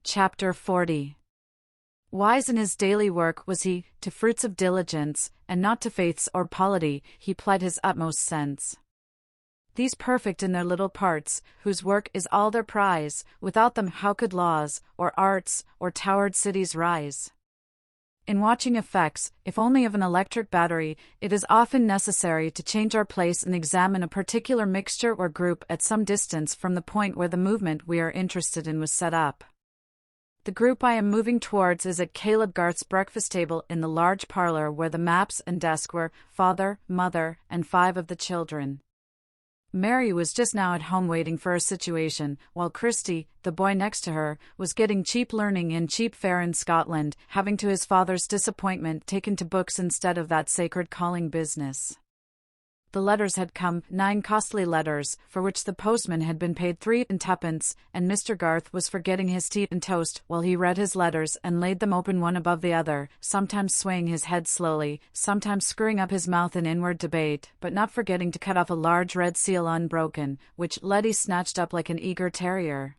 Chapter 40. Wise in his daily work was he, to fruits of diligence, and not to faiths or polity, he plied his utmost sense. These perfect in their little parts, whose work is all their prize, without them how could laws, or arts, or towered cities rise? In watching effects, if only of an electric battery, it is often necessary to change our place and examine a particular mixture or group at some distance from the point where the movement we are interested in was set up. The group I am moving towards is at Caleb Garth's breakfast table in the large parlor where the maps and desk were, father, mother, and 5 of the children. Mary was just now at home waiting for a situation, while Christy, the boy next to her, was getting cheap learning in cheap fare in Scotland, having to his father's disappointment taken to books instead of that sacred calling business. The letters had come, 9 costly letters, for which the postman had been paid 3 and 2pence, and Mr. Garth was forgetting his tea and toast while he read his letters and laid them open one above the other, sometimes swaying his head slowly, sometimes screwing up his mouth in inward debate, but not forgetting to cut off a large red seal unbroken, which Letty snatched up like an eager terrier.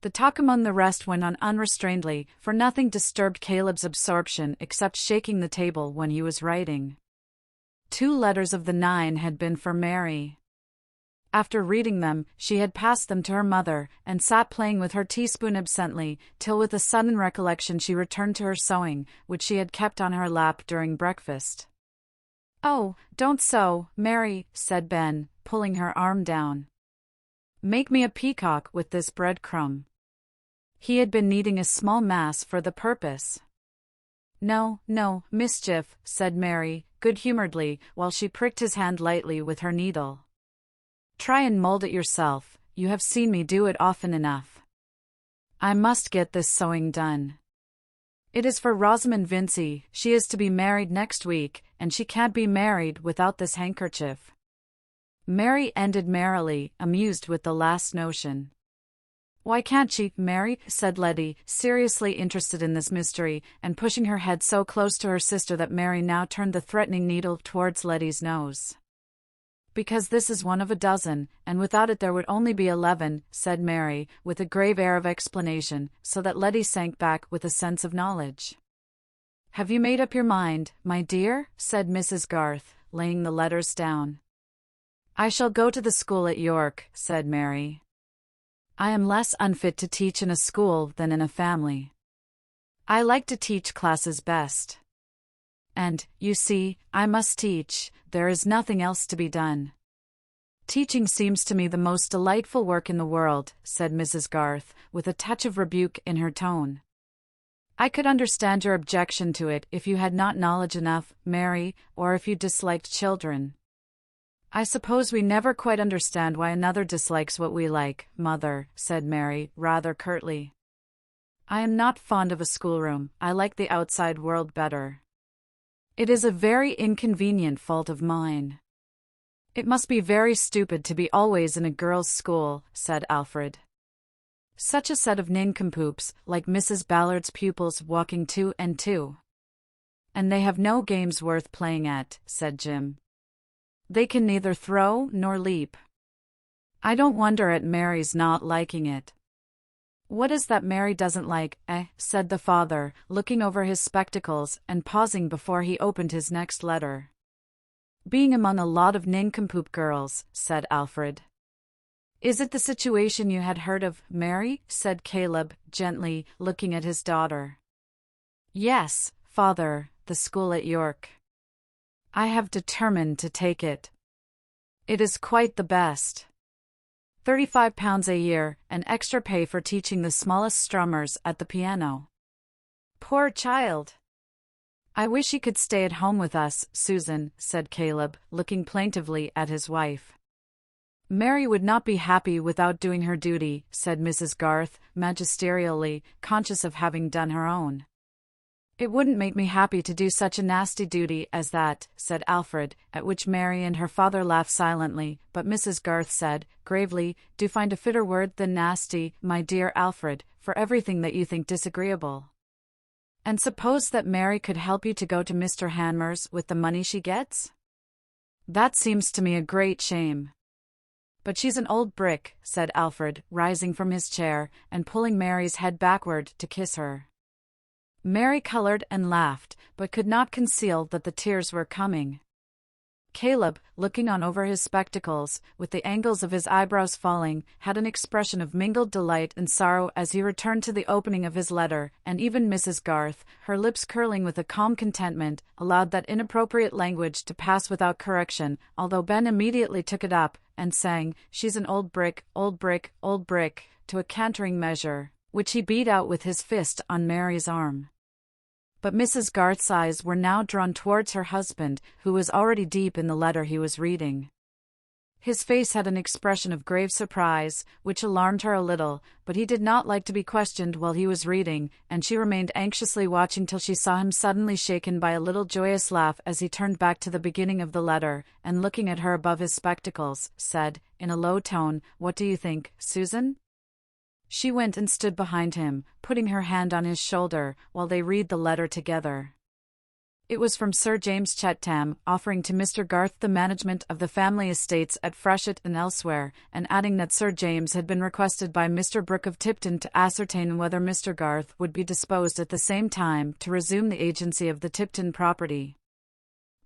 The talk among the rest went on unrestrainedly, for nothing disturbed Caleb's absorption except shaking the table when he was writing. 2 letters of the 9 had been for Mary. After reading them, she had passed them to her mother, and sat playing with her teaspoon absently, till with a sudden recollection she returned to her sewing, which she had kept on her lap during breakfast. "Oh, don't sew, Mary," said Ben, pulling her arm down. "Make me a peacock with this breadcrumb." He had been kneading a small mass for the purpose. "No, mischief," said Mary, good-humoredly, while she pricked his hand lightly with her needle. "Try and mold it yourself, you have seen me do it often enough. I must get this sewing done. It is for Rosamond Vincy, she is to be married next week, and she can't be married without this handkerchief." Mary ended merrily, amused with the last notion. "Why can't she, Mary?" said Letty, seriously interested in this mystery, and pushing her head so close to her sister that Mary now turned the threatening needle towards Letty's nose. "Because this is one of a dozen, and without it there would only be 11, said Mary, with a grave air of explanation, so that Letty sank back with a sense of knowledge. "Have you made up your mind, my dear?" said Mrs. Garth, laying the letters down. "I shall go to the school at York," said Mary. "I am less unfit to teach in a school than in a family. I like to teach classes best. And, you see, I must teach, there is nothing else to be done. Teaching seems to me the most delightful work in the world," said Mrs. Garth, with a touch of rebuke in her tone. "I could understand your objection to it if you had not knowledge enough, Mary, or if you disliked children. I suppose we never quite understand why another dislikes what we like, mother," said Mary, rather curtly. "I am not fond of a schoolroom, I like the outside world better. It is a very inconvenient fault of mine." "It must be very stupid to be always in a girls' school," said Alfred. "Such a set of nincompoops, like Mrs. Ballard's pupils walking 2 and 2. "And they have no games worth playing at," said Jim. "They can neither throw nor leap." "I don't wonder at Mary's not liking it." "What is that Mary doesn't like, said the father, looking over his spectacles and pausing before he opened his next letter. "Being among a lot of nincompoop girls," said Alfred. "Is it the situation you had heard of, Mary?" said Caleb, gently, looking at his daughter. "Yes, father, the school at York. I have determined to take it. It is quite the best. £35 a year, and extra pay for teaching the smallest strummers at the piano. Poor child! I wish he could stay at home with us, Susan," said Caleb, looking plaintively at his wife. "Mary would not be happy without doing her duty," said Mrs. Garth, magisterially, conscious of having done her own. "It wouldn't make me happy to do such a nasty duty as that," said Alfred, at which Mary and her father laughed silently, but Mrs. Garth said, gravely, "Do find a fitter word than nasty, my dear Alfred, for everything that you think disagreeable. And suppose that Mary could help you to go to Mr. Hanmer's with the money she gets? That seems to me a great shame." But she's an old brick, said Alfred, rising from his chair and pulling Mary's head backward to kiss her. Mary colored and laughed, but could not conceal that the tears were coming. Caleb, looking on over his spectacles, with the angles of his eyebrows falling, had an expression of mingled delight and sorrow as he returned to the opening of his letter, and even Mrs. Garth, her lips curling with a calm contentment, allowed that inappropriate language to pass without correction, although Ben immediately took it up, and sang, "She's an old brick, old brick, old brick," to a cantering measure, which he beat out with his fist on Mary's arm. But Mrs. Garth's eyes were now drawn towards her husband, who was already deep in the letter he was reading. His face had an expression of grave surprise, which alarmed her a little, but he did not like to be questioned while he was reading, and she remained anxiously watching till she saw him suddenly shaken by a little joyous laugh as he turned back to the beginning of the letter, and looking at her above his spectacles, said, in a low tone, "What do you think, Susan?" She went and stood behind him, putting her hand on his shoulder, while they read the letter together. It was from Sir James Chatham, offering to Mr. Garth the management of the family estates at Freshitt and elsewhere, and adding that Sir James had been requested by Mr. Brooke of Tipton to ascertain whether Mr. Garth would be disposed at the same time to resume the agency of the Tipton property.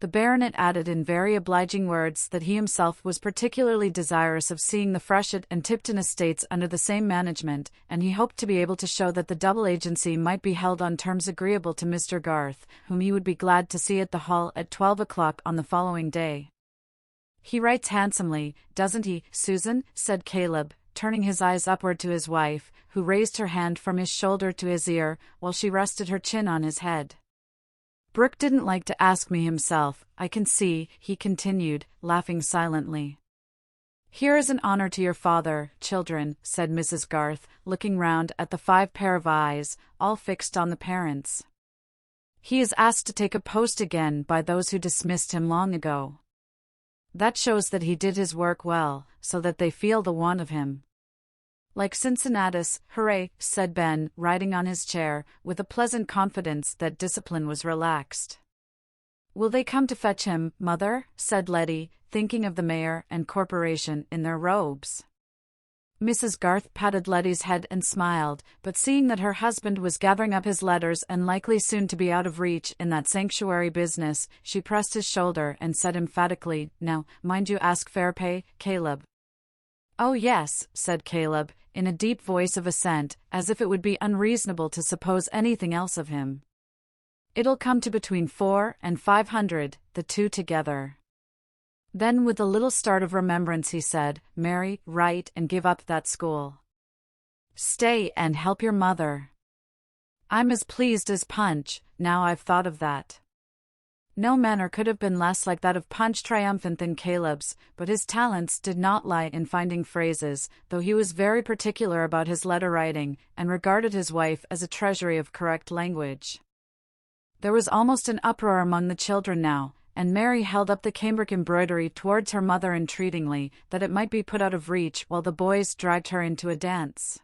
The baronet added in very obliging words that he himself was particularly desirous of seeing the Freshitt and Tipton estates under the same management, and he hoped to be able to show that the double agency might be held on terms agreeable to Mr. Garth, whom he would be glad to see at the Hall at 12 o'clock on the following day. "He writes handsomely, doesn't he, Susan?" said Caleb, turning his eyes upward to his wife, who raised her hand from his shoulder to his ear, while she rested her chin on his head. "Brooke didn't like to ask me himself, I can see," he continued, laughing silently. "Here is an honor to your father, children," said Mrs. Garth, looking round at the 5 pair of eyes, all fixed on the parents. "He is asked to take a post again by those who dismissed him long ago. That shows that he did his work well, so that they feel the want of him." "Like Cincinnatus, hooray," said Ben, riding on his chair, with a pleasant confidence that discipline was relaxed. "Will they come to fetch him, mother?" said Letty, thinking of the mayor and corporation in their robes. Mrs. Garth patted Letty's head and smiled, but seeing that her husband was gathering up his letters and likely soon to be out of reach in that sanctuary business, she pressed his shoulder and said emphatically, "Now, mind you ask fair pay, Caleb." "Oh yes," said Caleb, in a deep voice of assent, as if it would be unreasonable to suppose anything else of him. "It'll come to between 400 and 500, the two together." Then with a little start of remembrance he said, "Mary, write and give up that school. Stay and help your mother. I'm as pleased as Punch, now I've thought of that." No manner could have been less like that of Punch triumphant than Caleb's, but his talents did not lie in finding phrases, though he was very particular about his letter writing, and regarded his wife as a treasury of correct language. There was almost an uproar among the children now, and Mary held up the cambric embroidery towards her mother entreatingly, that it might be put out of reach while the boys dragged her into a dance.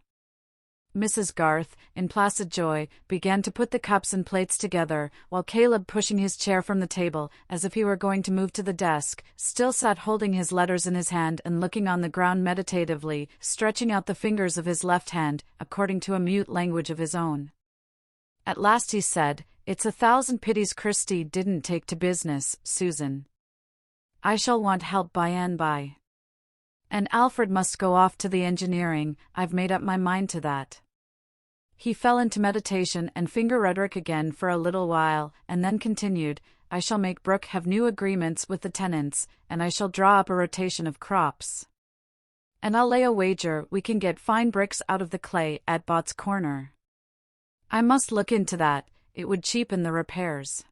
Mrs. Garth, in placid joy, began to put the cups and plates together, while Caleb, pushing his chair from the table, as if he were going to move to the desk, still sat holding his letters in his hand and looking on the ground meditatively, stretching out the fingers of his left hand, according to a mute language of his own. At last he said, "It's 1,000 pities Christie didn't take to business, Susan. I shall want help by and by. And Alfred must go off to the engineering, I've made up my mind to that." He fell into meditation and finger rhetoric again for a little while, and then continued, "I shall make Brooke have new agreements with the tenants, and I shall draw up a rotation of crops. And I'll lay a wager we can get fine bricks out of the clay at Bott's Corner. I must look into that, it would cheapen the repairs.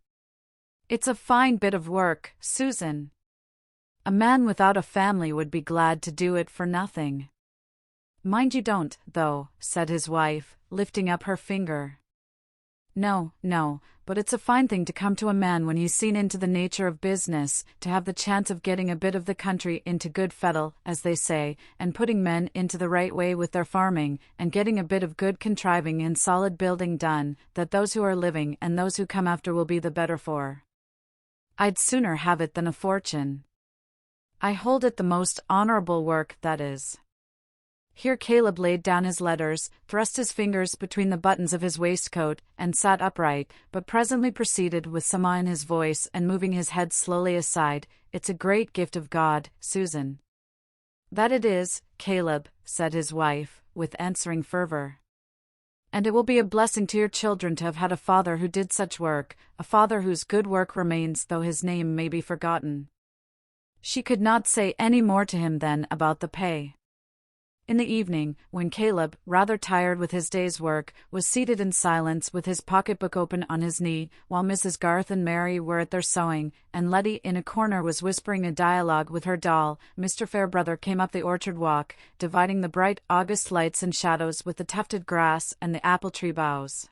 It's a fine bit of work, Susan. A man without a family would be glad to do it for nothing." "Mind you don't, though," said his wife, lifting up her finger. "No, no, but it's a fine thing to come to a man when he's seen into the nature of business, to have the chance of getting a bit of the country into good fettle, as they say, and putting men into the right way with their farming, and getting a bit of good contriving and solid building done, that those who are living and those who come after will be the better for. I'd sooner have it than a fortune." I hold it the most honorable work, that is. Here Caleb laid down his letters, thrust his fingers between the buttons of his waistcoat, and sat upright, but presently proceeded with some awe in his voice and moving his head slowly aside. It's a great gift of God, Susan. That it is, Caleb, said his wife, with answering fervor. And it will be a blessing to your children to have had a father who did such work, a father whose good work remains though his name may be forgotten. She could not say any more to him then about the pay. In the evening, when Caleb, rather tired with his day's work, was seated in silence with his pocketbook open on his knee, while Mrs. Garth and Mary were at their sewing, and Letty in a corner was whispering a dialogue with her doll, Mr. Fairbrother came up the orchard walk, dividing the bright August lights and shadows with the tufted grass and the apple-tree boughs.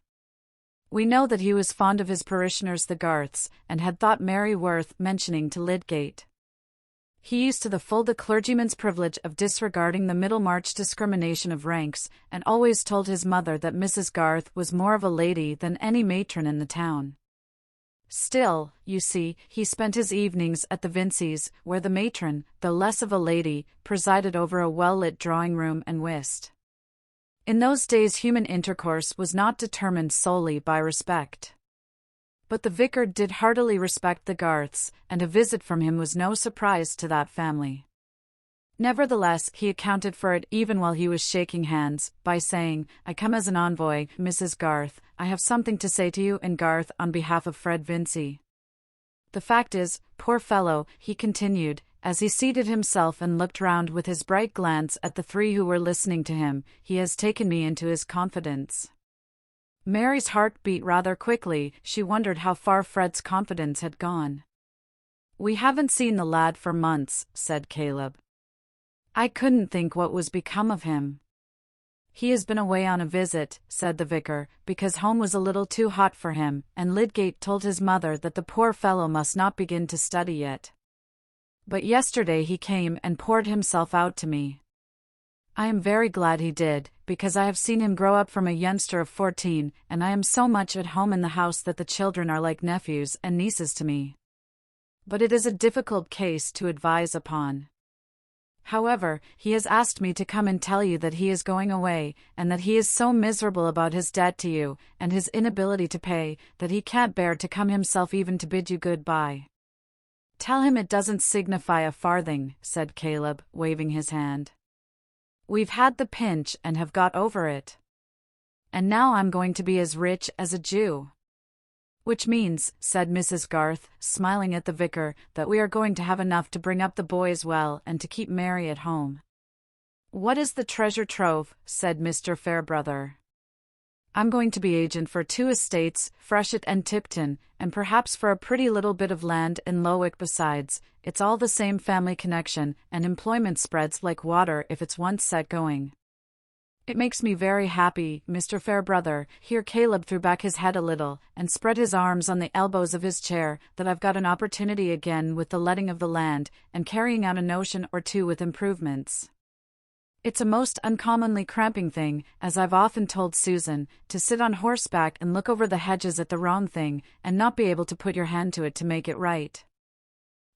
We know that he was fond of his parishioners the Garths, and had thought Mary worth mentioning to Lydgate. He used to the full the clergyman's privilege of disregarding the Middlemarch discrimination of ranks, and always told his mother that Mrs. Garth was more of a lady than any matron in the town. Still, you see, he spent his evenings at the Vinceys, where the matron, though less of a lady, presided over a well-lit drawing-room and whist. In those days human intercourse was not determined solely by respect. But the vicar did heartily respect the Garths, and a visit from him was no surprise to that family. Nevertheless, he accounted for it even while he was shaking hands, by saying, I come as an envoy, Mrs. Garth, I have something to say to you and Garth on behalf of Fred Vincey. The fact is, poor fellow, he continued, as he seated himself and looked round with his bright glance at the three who were listening to him, he has taken me into his confidence. Mary's heart beat rather quickly. She wondered how far Fred's confidence had gone. We haven't seen the lad for months, said Caleb. I couldn't think what was become of him. He has been away on a visit, said the vicar, because home was a little too hot for him, and Lydgate told his mother that the poor fellow must not begin to study yet. But yesterday he came and poured himself out to me. I am very glad he did, because I have seen him grow up from a youngster of 14, and I am so much at home in the house that the children are like nephews and nieces to me. But it is a difficult case to advise upon. However, he has asked me to come and tell you that he is going away, and that he is so miserable about his debt to you, and his inability to pay, that he can't bear to come himself even to bid you good-bye. Tell him it doesn't signify a farthing, said Caleb, waving his hand. We've had the pinch and have got over it. And now I'm going to be as rich as a Jew. Which means, said Mrs. Garth, smiling at the vicar, that we are going to have enough to bring up the boys well and to keep Mary at home. What is the treasure trove? Said Mr. Fairbrother. I'm going to be agent for 2 estates, Freshitt and Tipton, and perhaps for a pretty little bit of land in Lowick besides. It's all the same family connection, and employment spreads like water if it's once set going. It makes me very happy, Mr. Fairbrother, here Caleb threw back his head a little, and spread his arms on the elbows of his chair, that I've got an opportunity again with the letting of the land, and carrying out a notion or 2 with improvements. It's a most uncommonly cramping thing, as I've often told Susan, to sit on horseback and look over the hedges at the wrong thing, and not be able to put your hand to it to make it right.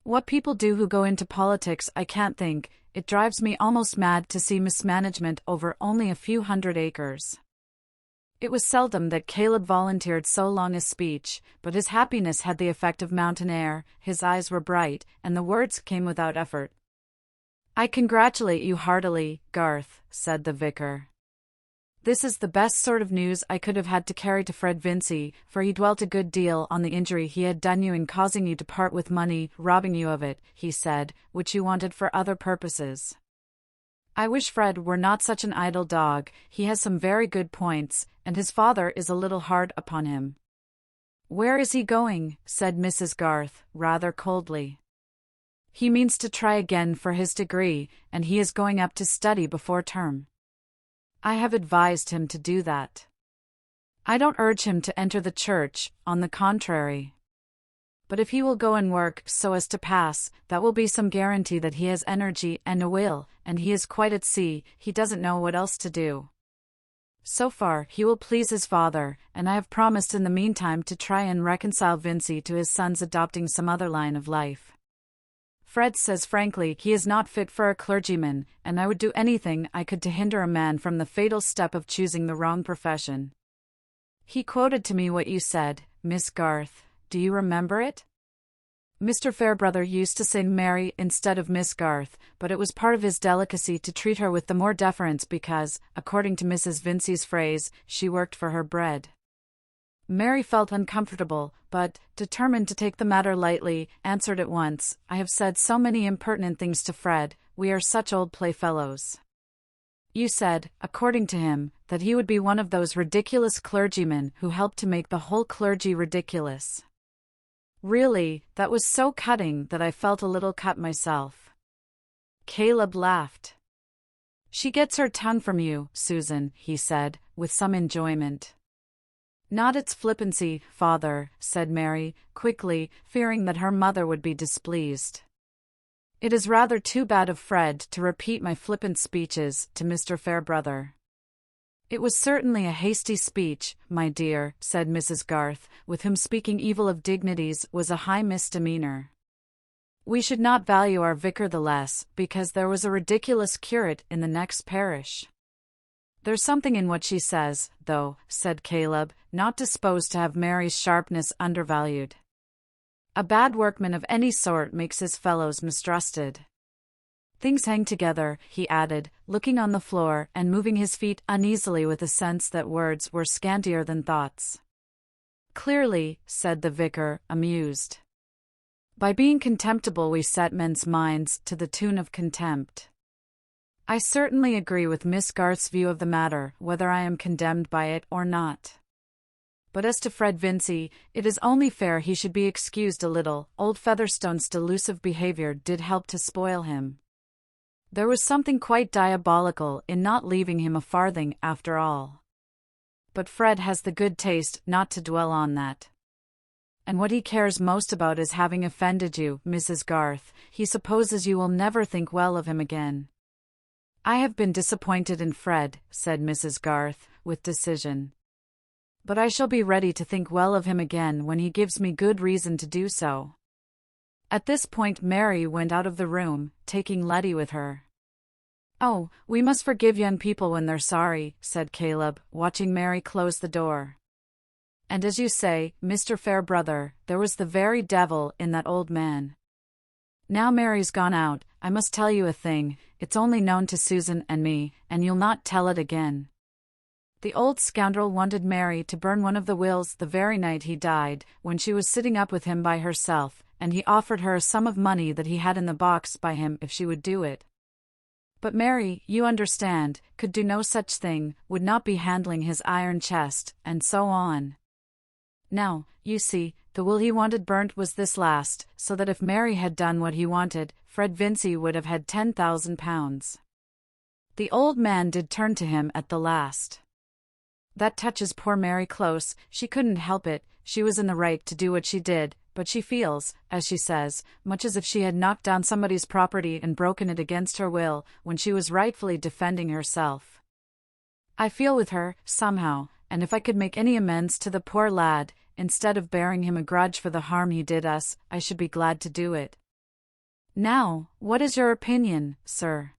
What people do who go into politics I can't think. It drives me almost mad to see mismanagement over only a few 100 acres. It was seldom that Caleb volunteered so long a speech, but his happiness had the effect of mountain air, his eyes were bright, and the words came without effort. I congratulate you heartily, Garth, said the vicar. This is the best sort of news I could have had to carry to Fred Vincey, for he dwelt a good deal on the injury he had done you in causing you to part with money, robbing you of it, he said, which you wanted for other purposes. I wish Fred were not such an idle dog. He has some very good points, and his father is a little hard upon him. Where is he going? Said Mrs. Garth, rather coldly. He means to try again for his degree, and he is going up to study before term. I have advised him to do that. I don't urge him to enter the church, on the contrary. But if he will go and work so as to pass, that will be some guarantee that he has energy and a will, and he is quite at sea, he doesn't know what else to do. So far, he will please his father, and I have promised in the meantime to try and reconcile Vincey to his son's adopting some other line of life. Fred says frankly he is not fit for a clergyman, and I would do anything I could to hinder a man from the fatal step of choosing the wrong profession. He quoted to me what you said, Miss Garth. Do you remember it? Mr. Fairbrother used to say Mary instead of Miss Garth, but it was part of his delicacy to treat her with the more deference because, according to Mrs. Vincey's phrase, she worked for her bread. Mary felt uncomfortable, but, determined to take the matter lightly, answered at once, I have said so many impertinent things to Fred, we are such old playfellows. You said, according to him, that he would be one of those ridiculous clergymen who helped to make the whole clergy ridiculous. Really, that was so cutting that I felt a little cut myself. Caleb laughed. She gets her tongue from you, Susan, he said, with some enjoyment. Not its flippancy, father, said Mary, quickly, fearing that her mother would be displeased. It is rather too bad of Fred to repeat my flippant speeches to Mr. Fairbrother. It was certainly a hasty speech, my dear, said Mrs. Garth, with whom speaking evil of dignities was a high misdemeanor. We should not value our vicar the less, because there was a ridiculous curate in the next parish. There's something in what she says, though, said Caleb, not disposed to have Mary's sharpness undervalued. A bad workman of any sort makes his fellows mistrusted. Things hang together, he added, looking on the floor and moving his feet uneasily with a sense that words were scantier than thoughts. Clearly, said the vicar, amused. By being contemptible we set men's minds to the tune of contempt. I certainly agree with Miss Garth's view of the matter, whether I am condemned by it or not. But as to Fred Vincey, it is only fair he should be excused a little. Old Featherstone's delusive behavior did help to spoil him. There was something quite diabolical in not leaving him a farthing after all. But Fred has the good taste not to dwell on that. And what he cares most about is having offended you, Mrs. Garth. He supposes you will never think well of him again. I have been disappointed in Fred, said Mrs. Garth, with decision. But I shall be ready to think well of him again when he gives me good reason to do so. At this point Mary went out of the room, taking Letty with her. Oh, we must forgive young people when they're sorry, said Caleb, watching Mary close the door. And as you say, Mr. Fairbrother, there was the very devil in that old man. Now Mary's gone out, I must tell you a thing, it's only known to Susan and me, and you'll not tell it again. The old scoundrel wanted Mary to burn one of the wills the very night he died, when she was sitting up with him by herself, and he offered her a sum of money that he had in the box by him if she would do it. But Mary, you understand, could do no such thing, would not be handling his iron chest, and so on. Now, you see, the will he wanted burnt was this last, so that if Mary had done what he wanted, Fred Vincey would have had £10,000. The old man did turn to him at the last. That touches poor Mary close, she couldn't help it, she was in the right to do what she did, but she feels, as she says, much as if she had knocked down somebody's property and broken it against her will, when she was rightfully defending herself. I feel with her, somehow, and if I could make any amends to the poor lad, instead of bearing him a grudge for the harm he did us, I should be glad to do it. Now, what is your opinion, sir?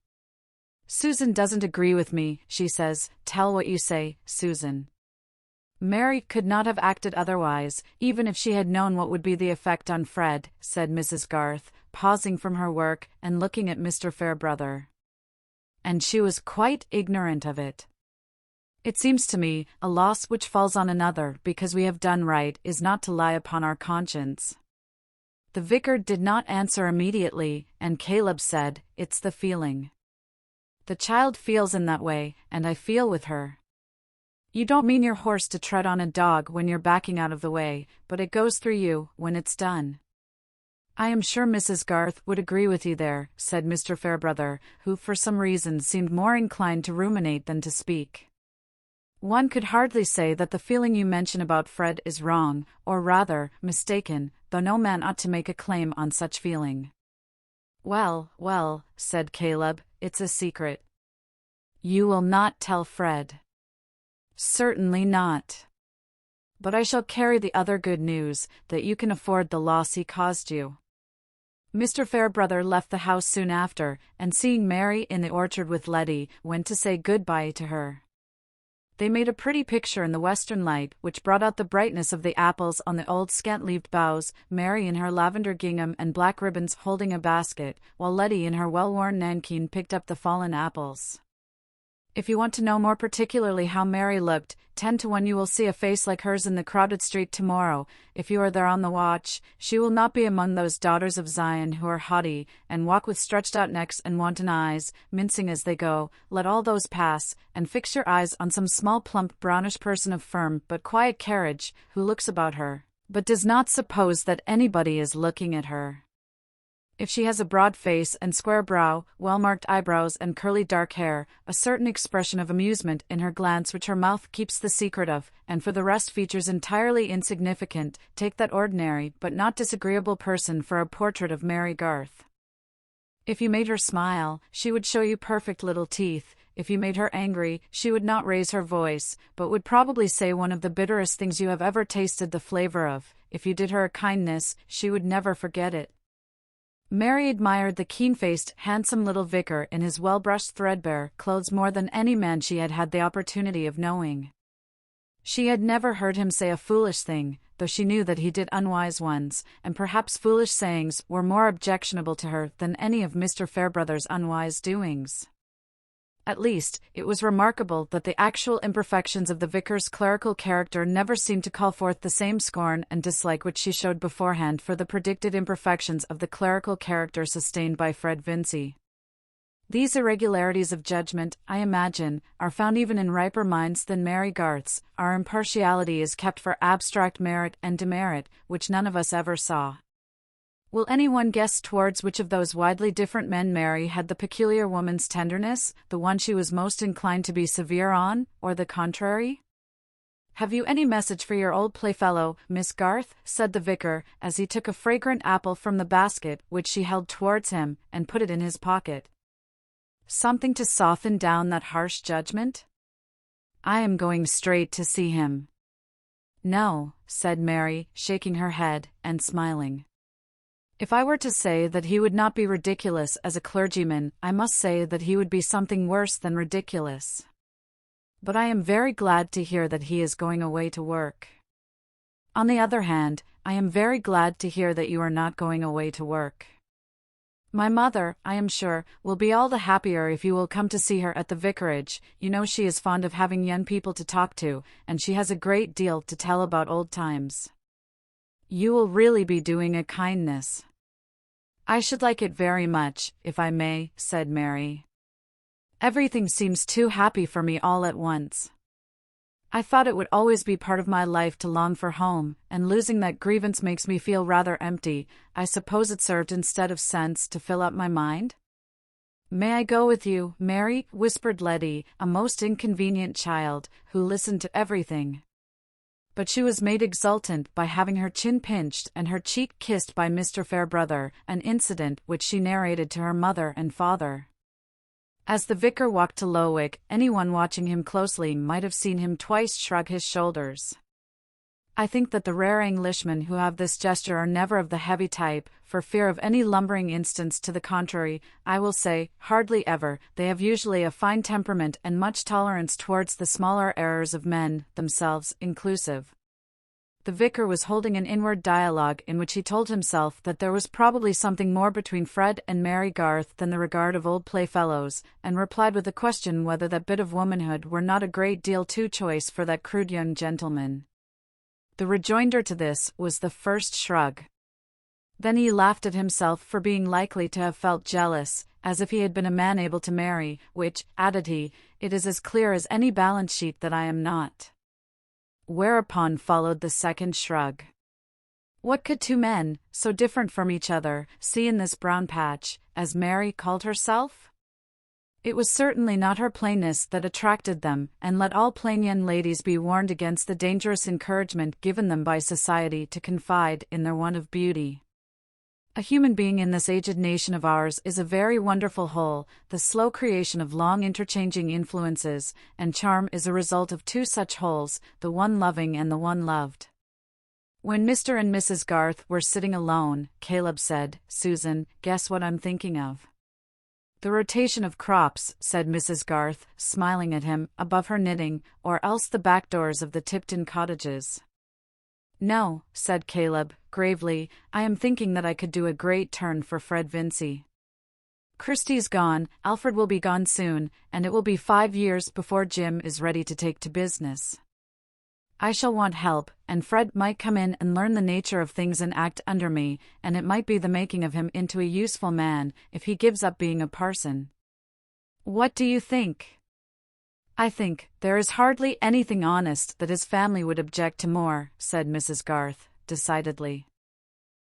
Susan doesn't agree with me, she says. Tell what you say, Susan. Mary could not have acted otherwise, even if she had known what would be the effect on Fred, said Mrs. Garth, pausing from her work and looking at Mr. Fairbrother. And she was quite ignorant of it. It seems to me, a loss which falls on another because we have done right is not to lie upon our conscience. The vicar did not answer immediately, and Caleb said, It's the feeling. The child feels in that way, and I feel with her. You don't mean your horse to tread on a dog when you're backing out of the way, but it goes through you when it's done. I am sure Mrs. Garth would agree with you there, said Mr. Fairbrother, who for some reason seemed more inclined to ruminate than to speak. One could hardly say that the feeling you mention about Fred is wrong, or rather, mistaken, though no man ought to make a claim on such feeling. Well, well, said Caleb, it's a secret. You will not tell Fred. Certainly not. But I shall carry the other good news, that you can afford the loss he caused you. Mr. Fairbrother left the house soon after, and seeing Mary in the orchard with Letty, went to say good-bye to her. They made a pretty picture in the western light, which brought out the brightness of the apples on the old scant-leaved boughs, Mary in her lavender gingham and black ribbons holding a basket, while Letty in her well-worn nankeen picked up the fallen apples. If you want to know more particularly how Mary looked, 10 to 1 you will see a face like hers in the crowded street tomorrow. If you are there on the watch, she will not be among those daughters of Zion who are haughty, and walk with stretched-out necks and wanton eyes, mincing as they go. Let all those pass, and fix your eyes on some small plump brownish person of firm but quiet carriage, who looks about her, but does not suppose that anybody is looking at her. If she has a broad face and square brow, well-marked eyebrows and curly dark hair, a certain expression of amusement in her glance which her mouth keeps the secret of, and for the rest features entirely insignificant, take that ordinary but not disagreeable person for a portrait of Mary Garth. If you made her smile, she would show you perfect little teeth. If you made her angry, she would not raise her voice, but would probably say one of the bitterest things you have ever tasted the flavor of. If you did her a kindness, she would never forget it. Mary admired the keen-faced, handsome little vicar in his well-brushed threadbare clothes more than any man she had had the opportunity of knowing. She had never heard him say a foolish thing, though she knew that he did unwise ones, and perhaps foolish sayings were more objectionable to her than any of Mr. Fairbrother's unwise doings. At least, it was remarkable that the actual imperfections of the vicar's clerical character never seemed to call forth the same scorn and dislike which she showed beforehand for the predicted imperfections of the clerical character sustained by Fred Vincy. These irregularities of judgment, I imagine, are found even in riper minds than Mary Garth's. Our impartiality is kept for abstract merit and demerit, which none of us ever saw. Will anyone guess towards which of those widely different men Mary had the peculiar woman's tenderness, the one she was most inclined to be severe on, or the contrary? "Have you any message for your old playfellow, Miss Garth?" said the vicar, as he took a fragrant apple from the basket which she held towards him, and put it in his pocket. "Something to soften down that harsh judgment?" "I am going straight to see him." "No," said Mary, shaking her head, and smiling. "If I were to say that he would not be ridiculous as a clergyman, I must say that he would be something worse than ridiculous. But I am very glad to hear that he is going away to work. On the other hand, I am very glad to hear that you are not going away to work. My mother, I am sure, will be all the happier if you will come to see her at the vicarage. You know she is fond of having young people to talk to, and she has a great deal to tell about old times. You will really be doing a kindness." "I should like it very much, if I may," said Mary. "Everything seems too happy for me all at once. I thought it would always be part of my life to long for home, and losing that grievance makes me feel rather empty. I suppose it served instead of sense to fill up my mind?" "May I go with you, Mary?" whispered Letty, a most inconvenient child, who listened to everything. But she was made exultant by having her chin pinched and her cheek kissed by Mr. Fairbrother, an incident which she narrated to her mother and father. As the vicar walked to Lowick, anyone watching him closely might have seen him twice shrug his shoulders. I think that the rare Englishmen who have this gesture are never of the heavy type, for fear of any lumbering instance to the contrary. I will say, hardly ever. They have usually a fine temperament and much tolerance towards the smaller errors of men, themselves inclusive. The vicar was holding an inward dialogue in which he told himself that there was probably something more between Fred and Mary Garth than the regard of old playfellows, and replied with a question whether that bit of womanhood were not a great deal too choice for that crude young gentleman. The rejoinder to this was the first shrug. Then he laughed at himself for being likely to have felt jealous, as if he had been a man able to marry, which, added he, it is as clear as any balance sheet that I am not. Whereupon followed the second shrug. What could two men, so different from each other, see in this brown patch, as Mary called herself? It was certainly not her plainness that attracted them, and let all plain young ladies be warned against the dangerous encouragement given them by society to confide in their want of beauty. A human being in this aged nation of ours is a very wonderful whole, the slow creation of long interchanging influences, and charm is a result of two such wholes, the one loving and the one loved. When Mr. and Mrs. Garth were sitting alone, Caleb said, "Susan, guess what I'm thinking of?" "The rotation of crops," said Mrs. Garth, smiling at him, above her knitting, "or else the back doors of the Tipton cottages." "No," said Caleb, gravely, "I am thinking that I could do a great turn for Fred Vincy. Christie's gone, Alfred will be gone soon, and it will be 5 years before Jim is ready to take to business. I shall want help, and Fred might come in and learn the nature of things and act under me, and it might be the making of him into a useful man, if he gives up being a parson. What do you think?" "I think there is hardly anything honest that his family would object to more," said Mrs. Garth, decidedly.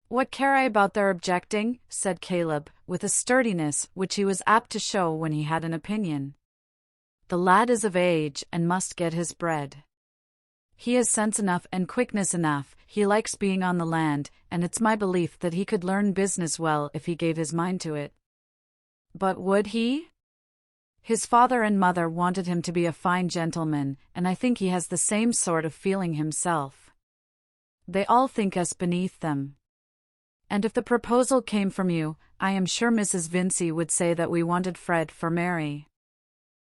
"What care I about their objecting?" said Caleb, with a sturdiness which he was apt to show when he had an opinion. "The lad is of age, and must get his bread. He has sense enough and quickness enough, he likes being on the land, and it's my belief that he could learn business well if he gave his mind to it." "But would he?" "His father and mother wanted him to be a fine gentleman, and I think he has the same sort of feeling himself. They all think us beneath them. And if the proposal came from you, I am sure Mrs. Vincy would say that we wanted Fred for Mary.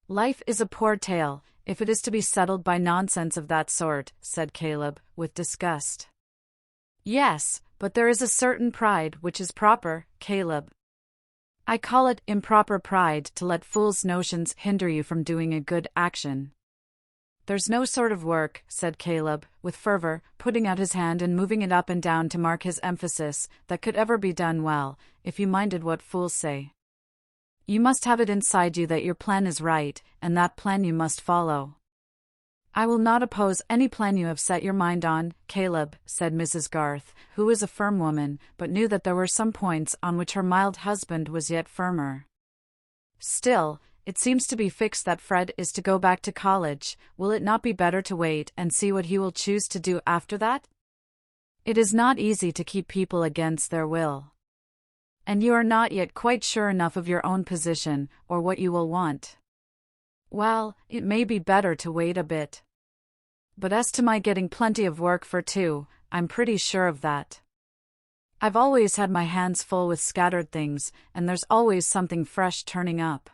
Life is a poor tale, if it is to be settled by nonsense of that sort," said Caleb, with disgust. "Yes, but there is a certain pride which is proper, Caleb. I call it improper pride to let fools' notions hinder you from doing a good action." "There's no sort of work," said Caleb, with fervor, putting out his hand and moving it up and down to mark his emphasis, "that could ever be done well, if you minded what fools say. You must have it inside you that your plan is right, and that plan you must follow." "I will not oppose any plan you have set your mind on, Caleb," said Mrs. Garth, who was a firm woman, but knew that there were some points on which her mild husband was yet firmer. "Still, it seems to be fixed that Fred is to go back to college. Will it not be better to wait and see what he will choose to do after that? It is not easy to keep people against their will. And you are not yet quite sure enough of your own position, or what you will want. Well, it may be better to wait a bit. But as to my getting plenty of work for two, I'm pretty sure of that. I've always had my hands full with scattered things, and there's always something fresh turning up.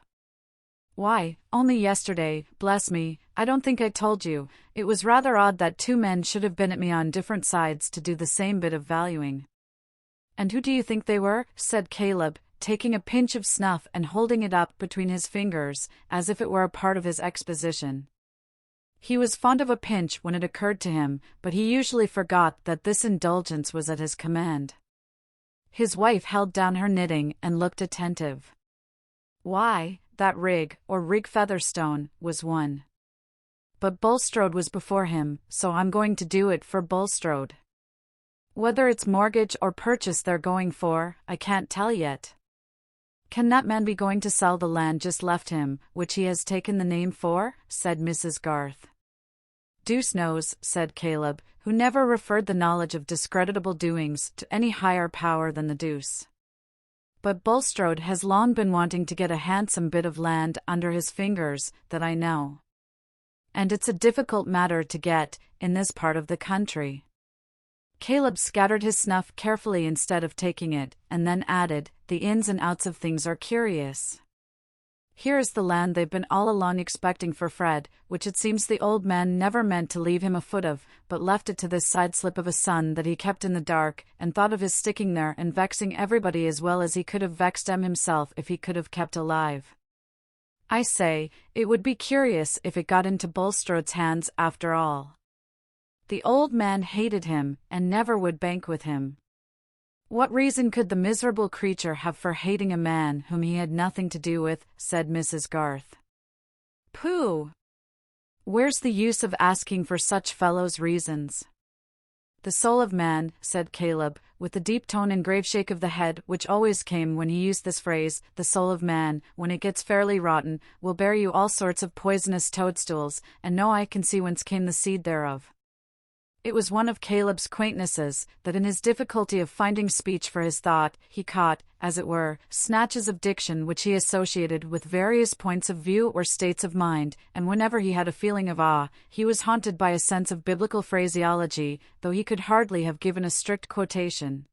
Why, only yesterday, bless me, I don't think I told you, it was rather odd that 2 men should have been at me on different sides to do the same bit of valuing." "And who do you think they were?" said Caleb, taking a pinch of snuff and holding it up between his fingers, as if it were a part of his exposition. He was fond of a pinch when it occurred to him, but he usually forgot that this indulgence was at his command. His wife held down her knitting and looked attentive. "Why, that Rigg, or Rigg Featherstone, was one. But Bulstrode was before him, so I'm going to do it for Bulstrode. Whether it's mortgage or purchase they're going for, I can't tell yet. Can that man be going to sell the land just left him, which he has taken the name for?" said Mrs. Garth. "Deuce knows," said Caleb, who never referred the knowledge of discreditable doings to any higher power than the deuce. "But Bulstrode has long been wanting to get a handsome bit of land under his fingers, that I know. And it's a difficult matter to get, in this part of the country." Caleb scattered his snuff carefully instead of taking it, and then added, "The ins and outs of things are curious. Here is the land they've been all along expecting for Fred, which it seems the old man never meant to leave him a foot of, but left it to this side-slip of a son that he kept in the dark, and thought of his sticking there and vexing everybody as well as he could have vexed him himself if he could have kept alive. I say, it would be curious if it got into Bulstrode's hands after all. The old man hated him, and never would bank with him. What reason could the miserable creature have for hating a man whom he had nothing to do with?" said Mrs. Garth. "Pooh! Where's the use of asking for such fellows' reasons?" "The soul of man," said Caleb, with the deep tone and grave shake of the head which always came when he used this phrase, "the soul of man, when it gets fairly rotten, will bear you all sorts of poisonous toadstools, and no eye can see whence came the seed thereof. It was one of Caleb's quaintnesses, that in his difficulty of finding speech for his thought, he caught, as it were, snatches of diction which he associated with various points of view or states of mind, and whenever he had a feeling of awe, he was haunted by a sense of biblical phraseology, though he could hardly have given a strict quotation.